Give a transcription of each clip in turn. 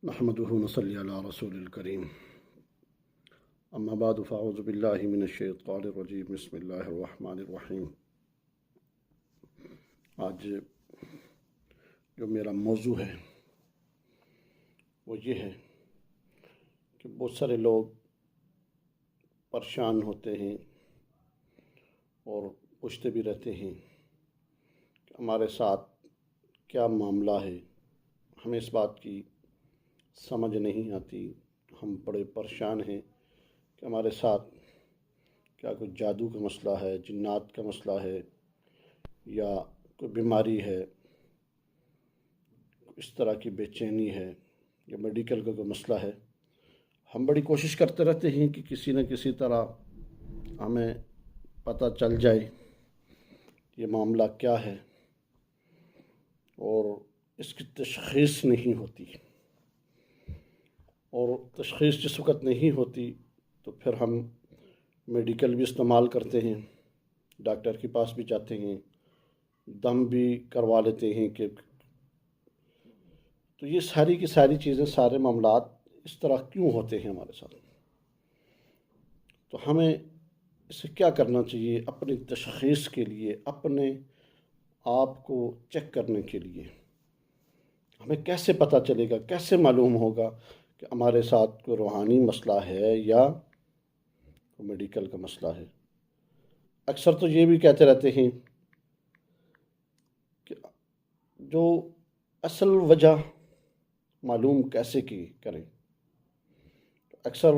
نحمده ونصلي على رسول الكريم اما بعد فاعوذ باللہ من الشیطان الرجیم بسم اللہ الرحمن الرحیم۔ آج جو میرا موضوع ہے وہ یہ ہے کہ بہت سارے لوگ پریشان ہوتے ہیں اور پوچھتے بھی رہتے ہیں کہ ہمارے ساتھ کیا معاملہ ہے، ہمیں اس بات کی سمجھ نہیں آتی، ہم بڑے پریشان ہیں کہ ہمارے ساتھ کیا کوئی جادو کا مسئلہ ہے، جنات کا مسئلہ ہے یا کوئی بیماری ہے، اس طرح کی بے چینی ہے یا میڈیکل کا کوئی مسئلہ ہے۔ ہم بڑی کوشش کرتے رہتے ہیں کہ کسی نہ کسی طرح ہمیں پتہ چل جائے یہ معاملہ کیا ہے، اور اس کی تشخیص نہیں ہوتی، اور تشخیص جس وقت نہیں ہوتی تو پھر ہم میڈیکل بھی استعمال کرتے ہیں، ڈاکٹر کے پاس بھی جاتے ہیں، دم بھی کروا لیتے ہیں کہ تو یہ ساری کی ساری چیزیں، سارے معاملات اس طرح کیوں ہوتے ہیں ہمارے ساتھ؟ تو ہمیں اسے کیا کرنا چاہیے اپنی تشخیص کے لیے، اپنے آپ کو چیک کرنے کے لیے؟ ہمیں کیسے پتہ چلے گا، کیسے معلوم ہوگا کہ ہمارے ساتھ کوئی روحانی مسئلہ ہے یا کوئی میڈیکل کا مسئلہ ہے؟ اکثر تو یہ بھی کہتے رہتے ہیں کہ جو اصل وجہ معلوم کیسے کی کریں۔ اکثر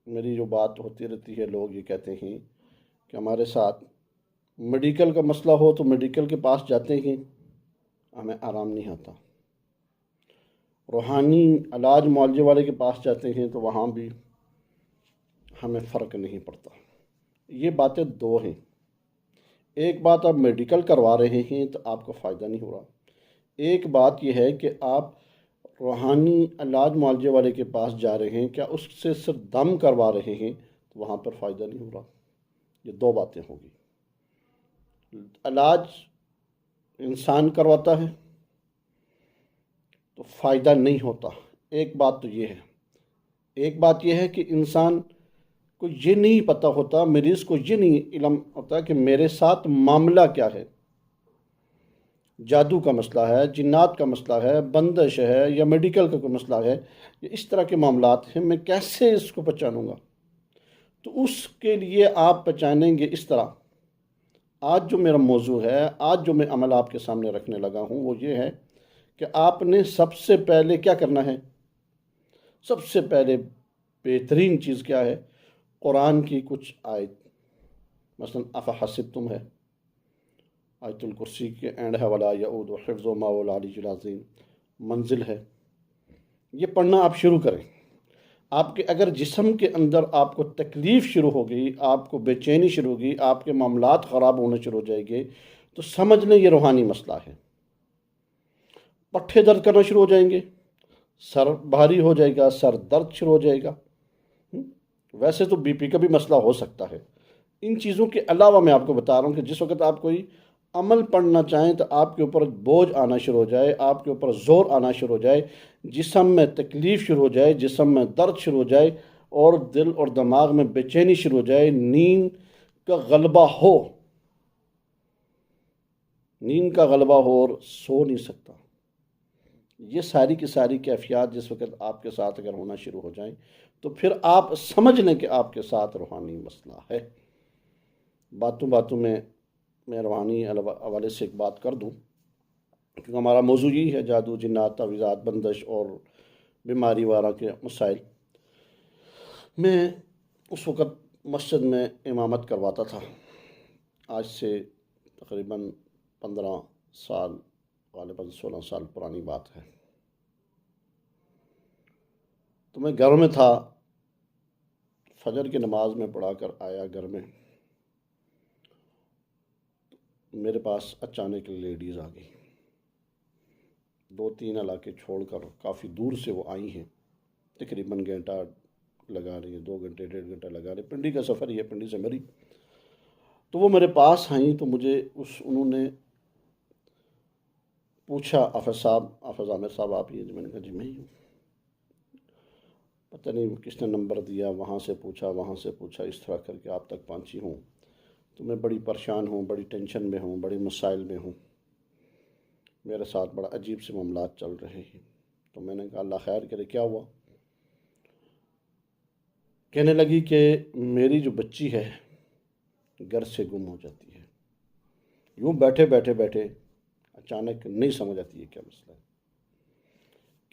میری جو بات ہوتی رہتی ہے، لوگ یہ کہتے ہیں کہ ہمارے ساتھ میڈیکل کا مسئلہ ہو تو میڈیکل کے پاس جاتے ہیں، ہمیں آرام نہیں آتا، روحانی علاج معالجے والے کے پاس جاتے ہیں تو وہاں بھی ہمیں فرق نہیں پڑتا۔ یہ باتیں دو ہیں، ایک بات آپ میڈیکل کروا رہے ہیں تو آپ کو فائدہ نہیں ہو رہا، ایک بات یہ ہے کہ آپ روحانی علاج معالجے والے کے پاس جا رہے ہیں، کیا اس سے صرف دم کروا رہے ہیں تو وہاں پر فائدہ نہیں ہو رہا۔ یہ دو باتیں ہوگی۔ علاج انسان کرواتا ہے تو فائدہ نہیں ہوتا، ایک بات تو یہ ہے۔ ایک بات یہ ہے کہ انسان کو یہ نہیں پتہ ہوتا، مریض کو یہ نہیں علم ہوتا کہ میرے ساتھ معاملہ کیا ہے، جادو کا مسئلہ ہے، جنات کا مسئلہ ہے، بندش ہے یا میڈیکل کا کوئی مسئلہ ہے، یہ اس طرح کے معاملات ہیں، میں کیسے اس کو پہچانوں گا؟ تو اس کے لیے آپ پہچانیں گے اس طرح۔ آج جو میرا موضوع ہے، آج جو میں عمل آپ کے سامنے رکھنے لگا ہوں وہ یہ ہے کہ آپ نے سب سے پہلے کیا کرنا ہے؟ سب سے پہلے بہترین چیز کیا ہے؟ قرآن کی کچھ آیت، مثلا افحسبتم ہے، آیت الکرسی کے اینڈ ہے، ولا یعود حفظہما وهو العلی العظیم، منزل ہے، یہ پڑھنا آپ شروع کریں۔ آپ کے اگر جسم کے اندر آپ کو تکلیف شروع ہو گئی، آپ کو بے چینی شروع ہوگی، آپ کے معاملات خراب ہونے شروع ہو جائیں گے تو سمجھ لیں یہ روحانی مسئلہ ہے۔ پٹھے درد کرنا شروع ہو جائیں گے، سر بھاری ہو جائے گا، سر درد شروع ہو جائے گا، ویسے تو بی پی کا بھی مسئلہ ہو سکتا ہے۔ ان چیزوں کے علاوہ میں آپ کو بتا رہا ہوں کہ جس وقت آپ کوئی عمل پڑھنا چاہیں تو آپ کے اوپر بوجھ آنا شروع ہو جائے، آپ کے اوپر زور آنا شروع ہو جائے، جسم میں تکلیف شروع ہو جائے، جسم میں درد شروع ہو جائے، اور دل اور دماغ میں بے چینی شروع ہو جائے، نیند کا غلبہ ہو، نیند کا غلبہ ہو اور سو نہیں سکتا، یہ ساری کی ساری کیفیات جس وقت آپ کے ساتھ اگر ہونا شروع ہو جائیں تو پھر آپ سمجھ لیں کہ آپ کے ساتھ روحانی مسئلہ ہے۔ باتوں باتوں میں روحانی حوالے سے ایک بات کر دوں، کیونکہ ہمارا موضوع یہی ہے، جادو، جنات، تعویذات، بندش اور بیماری وغیرہ کے مسائل۔ میں اس وقت مسجد میں امامت کرواتا تھا، آج سے تقریباً 15 سال، غالباً 16 سال پرانی بات ہے۔ تو میں گھر میں تھا، فجر کی نماز میں پڑھا کر آیا گھر میں، میرے پاس اچانک لیڈیز آ گئی، 2-3 علاقے چھوڑ کر کافی دور سے وہ آئی ہیں، تقریباً گھنٹہ لگا رہی ہیں، 2 گھنٹے 1.5 گھنٹہ لگا رہی ہیں، پنڈی کا سفر ہی ہے، پنڈی سے مری۔ تو وہ میرے پاس آئیں تو مجھے انہوں نے پوچھا، حافظ عامر صاحب آپ ہی ہیں؟ میں نے کہا جی میں ہی ہوں۔ پتہ نہیں کس نے نمبر دیا، وہاں سے پوچھا، اس طرح کر کے آپ تک پہنچی ہوں۔ تو میں بڑی پریشان ہوں، بڑی ٹینشن میں ہوں، بڑی مسائل میں ہوں، میرے ساتھ بڑا عجیب سے معاملات چل رہے ہیں۔ تو میں نے کہا اللہ خیر کرے، کیا ہوا؟ کہنے لگی کہ میری جو بچی ہے گھر سے گم ہو جاتی ہے، یوں بیٹھے اچانک نہیں سمجھ آتی ہے کیا مسئلہ ہے،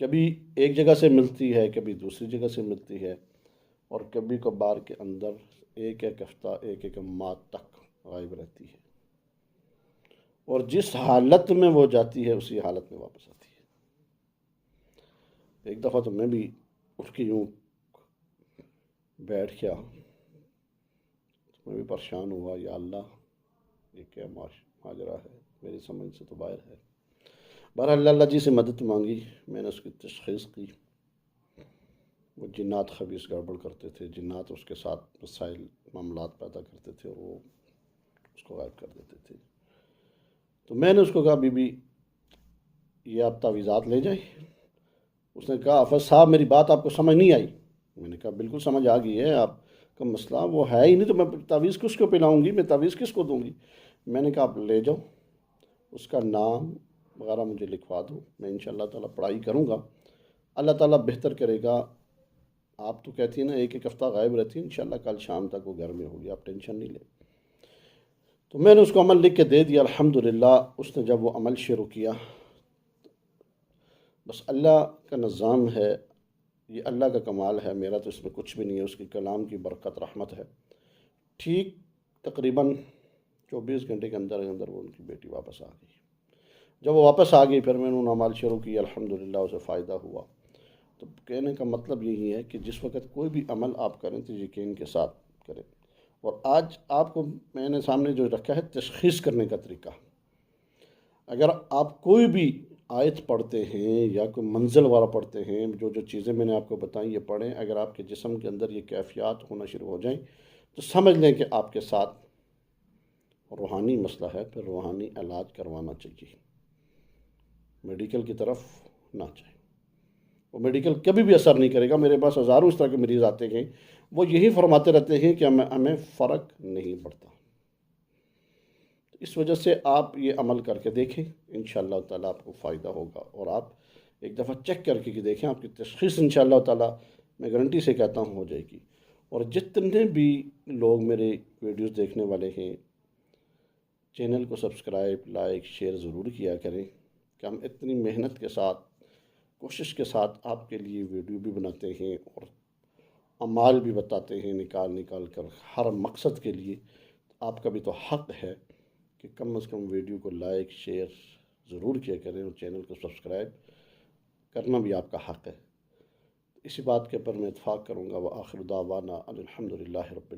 کبھی ایک جگہ سے ملتی ہے، کبھی دوسری جگہ سے ملتی ہے، اور کبھی کبھار کے اندر ایک ایک ہفتہ، ایک ایک ماہ تک غائب رہتی ہے، اور جس حالت میں وہ جاتی ہے اسی حالت میں واپس آتی ہے۔ ایک دفعہ تو میں بھی اٹھ کے یوں بیٹھ گیا، میں بھی پریشان ہوا، یا اللہ یہ کیا ماجرا ہے، میری سمجھ سے تو باہر ہے۔ بہرحال اللہ جی سے مدد مانگی، میں نے اس کی تشخیص کی، وہ جنات خبیث گڑبڑ کرتے تھے، جنات اس کے ساتھ مسائل معاملات پیدا کرتے تھے، اور وہ اس کو غائب کر دیتے تھے۔ تو میں نے اس کو کہا بی بی یہ آپ تعویذات لے جائیں۔ اس نے کہا حافظ صاحب میری بات آپ کو سمجھ نہیں آئی۔ میں نے کہا بالکل سمجھ آ گئی ہے، آپ کا مسئلہ وہ ہے ہی نہیں تو میں تعویذ کس کو پلاؤں گی، میں تعویذ کس کو دوں گی؟ میں نے کہا آپ لے جاؤ، اس کا نام وغیرہ مجھے لکھوا دو، میں انشاءاللہ تعالیٰ پڑھائی کروں گا، اللہ تعالیٰ بہتر کرے گا۔ آپ تو کہتی ہیں نا ایک ایک ہفتہ غائب رہتی ہیں، انشاءاللہ کل شام تک وہ گھر میں ہوگی، آپ ٹینشن نہیں لیں۔ تو میں نے اس کو عمل لکھ کے دے دیا، الحمدللہ اس نے جب وہ عمل شروع کیا، بس اللہ کا نظام ہے، یہ اللہ کا کمال ہے، میرا تو اس میں کچھ بھی نہیں ہے، اس کی کلام کی برکت رحمت ہے۔ ٹھیک تقریباً 24 گھنٹے کے اندر اندر وہ ان کی بیٹی واپس آ گئی۔ جب وہ واپس آ گئی پھر میں نے ان عمل شروع کیا، الحمدللہ اسے فائدہ ہوا۔ تو کہنے کا مطلب یہی ہے کہ جس وقت کوئی بھی عمل آپ کریں تو یقین کے ساتھ کریں۔ اور آج آپ کو میں نے سامنے جو رکھا ہے تشخیص کرنے کا طریقہ، اگر آپ کوئی بھی آیت پڑھتے ہیں یا کوئی منزل والا پڑھتے ہیں، جو جو چیزیں میں نے آپ کو بتائیں یہ پڑھیں، اگر آپ کے جسم کے اندر یہ کیفیات ہونا شروع ہو جائیں تو سمجھ لیں کہ آپ کے ساتھ روحانی مسئلہ ہے، پھر روحانی علاج کروانا چاہیے، میڈیکل کی طرف نہ جائیں۔ وہ میڈیکل کبھی بھی اثر نہیں کرے گا۔ میرے پاس ہزاروں اس طرح کے مریض آتے ہیں، وہ یہی فرماتے رہتے ہیں کہ ہمیں فرق نہیں پڑتا۔ اس وجہ سے آپ یہ عمل کر کے دیکھیں، انشاءاللہ تعالیٰ آپ کو فائدہ ہوگا، اور آپ ایک دفعہ چیک کر کے دیکھیں، آپ کی تشخیص انشاءاللہ تعالیٰ میں گارنٹی سے کہتا ہوں ہو جائے گی۔ اور جتنے بھی لوگ میرے ویڈیوز دیکھنے والے ہیں، چینل کو سبسکرائب، لائک، شیئر ضرور کیا کریں، کہ ہم اتنی محنت کے ساتھ، کوشش کے ساتھ آپ کے لیے ویڈیو بھی بناتے ہیں اور اعمال بھی بتاتے ہیں نکال کر ہر مقصد کے لیے۔ آپ کا بھی تو حق ہے کہ کم از کم ویڈیو کو لائک شیئر ضرور کیا کریں، اور چینل کو سبسکرائب کرنا بھی آپ کا حق ہے۔ اسی بات کے پر میں اتفاق کروں گا، وآخر دعوانا الحمدللہ رب العالمین۔